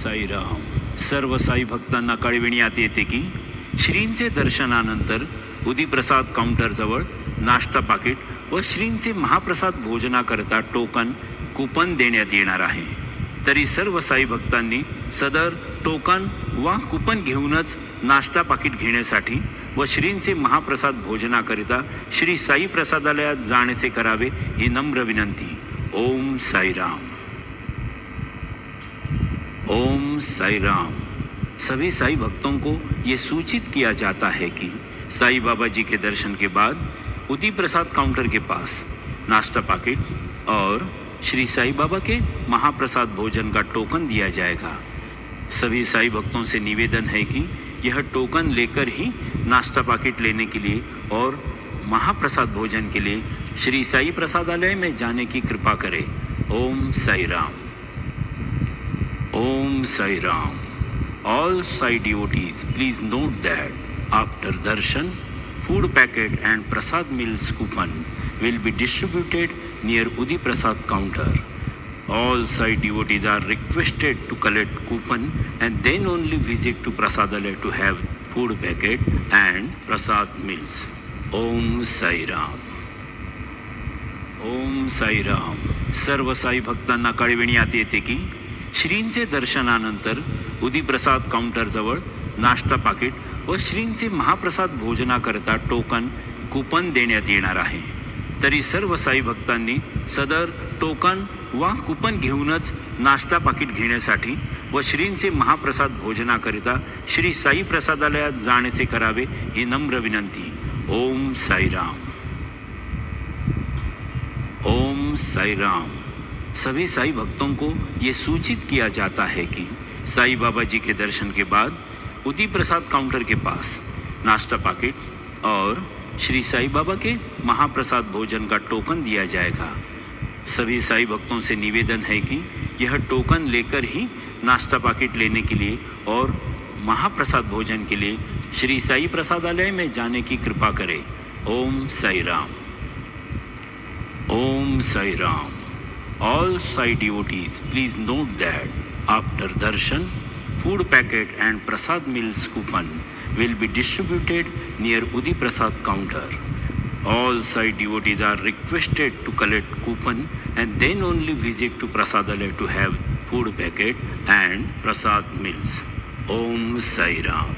साईराम. सर्व साई भक्तांना कळविण्यात येते की श्रींचे दर्शनानंतर उदीप्रसाद काउंटरजवळ नाश्ता पाकिट व श्रींचे महाप्रसाद भोजनाकरता टोकन कुपन देण्यात येणार आहे. तरी सर्व साई भक्तांनी सदर टोकन वा कुपन घेऊनच नाश्ता पाकिट घेण्यासाठी व श्रींचे महाप्रसाद भोजनाकरिता श्री साई प्रसादालयात जाण्याचे करावे ही नम्र विनंती. ओम साईराम. ओम साईराम. सभी साई भक्तों को ये सूचित किया जाता है कि साई बाबा जी के दर्शन के बाद उदी प्रसाद काउंटर के पास नाश्ता पाकिट और श्री साई बाबा के महाप्रसाद भोजन का टोकन दिया जाएगा. सभी साई भक्तों से निवेदन है कि यह टोकन लेकर ही नाश्ता पाकिट लेने के लिए और महाप्रसाद भोजन के लिए श्री साई प्रसादालय में जाने की कृपा करें. Om Sairam. Om Sairam. All Sai devotees, please note that after darshan, food packet and prasad meals coupon will be distributed near Udi Prasad counter. All Sai devotees are requested to collect coupon and then only visit to Prasadalaya to have food packet and prasad meals. Om Sai Ram. Om Sairam. सर्व साई भक्तांना कळविण्यात येते की श्रींचे दर्शनानंतर उदीप्रसाद काउंटरजवळ नाश्ता packet व श्रींचे महाप्रसाद भोजनाकरता token coupon देण्यात येणार आहे. तरी सर्व साई भक्तांनी सदर टोकन वा कुपन घेऊनच नाश्ता पाकिट घेण्यासाठी व श्रींचे महाप्रसाद भोजनाकरिता श्री साई प्रसादालयात जाण्याचे करावे ही नम्र विनंती. ओम साईराम. ओम साईराम. सभी साई भक्तों को ये सूचित किया जाता है कि साई बाबा जी के दर्शन के बाद उदी प्रसाद काउंटर के पास नाश्ता पाकिट और श्री साई बाबा के महाप्रसाद भोजन का टोकन दिया जाएगा. सभी साई भक्तों से निवेदन है कि यह टोकन लेकर ही नाश्ता पाकिट लेने के लिए और महाप्रसाद भोजन के लिए श्री साई प्रसादालय में जाने की कृपा करें. Om Sairam. Om Sairam. All Sai devotees, please note that after darshan, food packet and prasad meals coupon will be distributed near Udi Prasad counter. All Sai devotees are requested to collect coupon and then only visit to Prasadalaya to have food packet and prasad meals. Om Sai Ram.